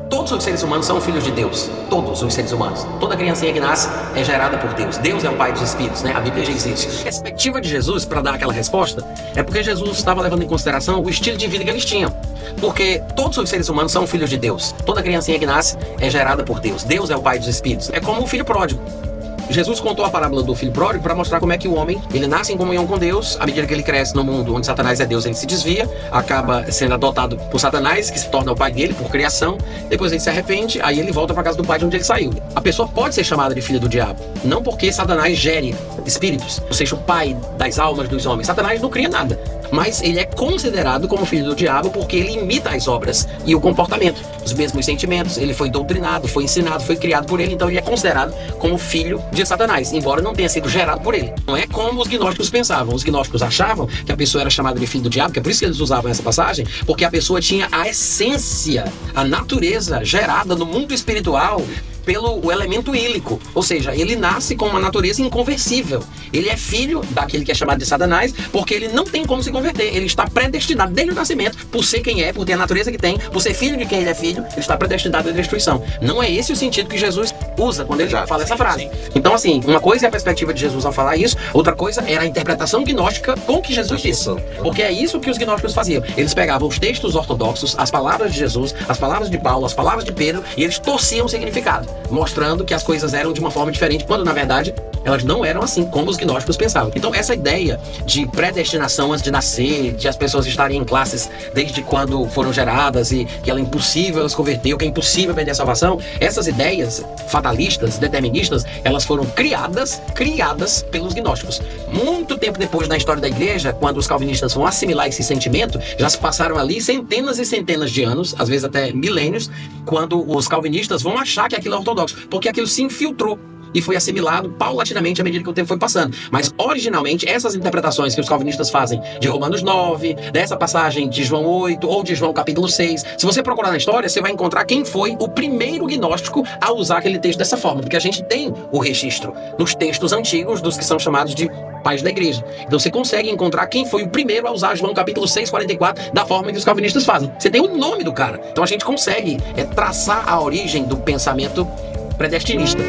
Todos os seres humanos são filhos de Deus. Todos os seres humanos. Toda criancinha que nasce é gerada por Deus. Deus é o pai dos espíritos, né? A Bíblia diz isso. A perspectiva de Jesus, para dar aquela resposta, é porque Jesus estava levando em consideração o estilo de vida que eles tinham. Porque todos os seres humanos são filhos de Deus. Toda criancinha que nasce é gerada por Deus. Deus é o pai dos espíritos. É como o filho pródigo. Jesus contou a parábola do filho pródigo para mostrar como é que o homem, ele nasce em comunhão com Deus, à medida que ele cresce no mundo onde Satanás é Deus, ele se desvia, acaba sendo adotado por Satanás, que se torna o pai dele por criação, depois ele se arrepende, aí ele volta para casa do pai de onde ele saiu. A pessoa pode ser chamada de filho do diabo, não porque Satanás gere espíritos, ou seja, o pai das almas dos homens. Satanás não cria nada, mas ele é considerado como filho do diabo porque ele imita as obras e o comportamento, os mesmos sentimentos, ele foi doutrinado, foi ensinado, foi criado por ele, então ele é considerado como filho de Satanás, embora não tenha sido gerado por ele. Não é como os gnósticos pensavam. Os gnósticos achavam que a pessoa era chamada de filho do diabo, que é por isso que eles usavam essa passagem, porque a pessoa tinha a essência, a natureza gerada no mundo espiritual pelo elemento ílico, ou seja, ele nasce com uma natureza inconversível. Ele é filho daquele que é chamado de Satanás, porque ele não tem como se converter. Ele está predestinado desde o nascimento, por ser quem é, por ter a natureza que tem, por ser filho de quem ele é filho, ele está predestinado à destruição. Não é esse o sentido que Jesus usa quando ele fala essa frase. Então, assim, uma coisa é a perspectiva de Jesus ao falar isso, outra coisa era a interpretação gnóstica com o que Jesus disse. Porque é isso que os gnósticos faziam. Eles pegavam os textos ortodoxos, as palavras de Jesus, as palavras de Paulo, as palavras de Pedro, e eles torciam o significado, mostrando que as coisas eram de uma forma diferente, quando na verdade elas não eram assim como os gnósticos pensavam. Então essa ideia de predestinação antes de nascer, de as pessoas estarem em classes desde quando foram geradas e que ela é impossível elas converter, ou que é impossível perder a salvação, essas ideias fatalistas, deterministas, elas foram criadas pelos gnósticos. Muito tempo depois na história da igreja, quando os calvinistas vão assimilar esse sentimento, já se passaram ali centenas e centenas de anos, às vezes até milênios, quando os calvinistas vão achar que aquilo é ortodoxo, porque aquilo se infiltrou e foi assimilado paulatinamente à medida que o tempo foi passando. Mas, originalmente, essas interpretações que os calvinistas fazem de Romanos 9, dessa passagem de João 8 ou de João capítulo 6, se você procurar na história, você vai encontrar quem foi o primeiro gnóstico a usar aquele texto dessa forma, porque a gente tem o registro nos textos antigos dos que são chamados de pais da igreja. Então você consegue encontrar quem foi o primeiro a usar João capítulo 6, 44 da forma que os calvinistas fazem. Você tem o nome do cara. Então a gente consegue traçar a origem do pensamento predestinista.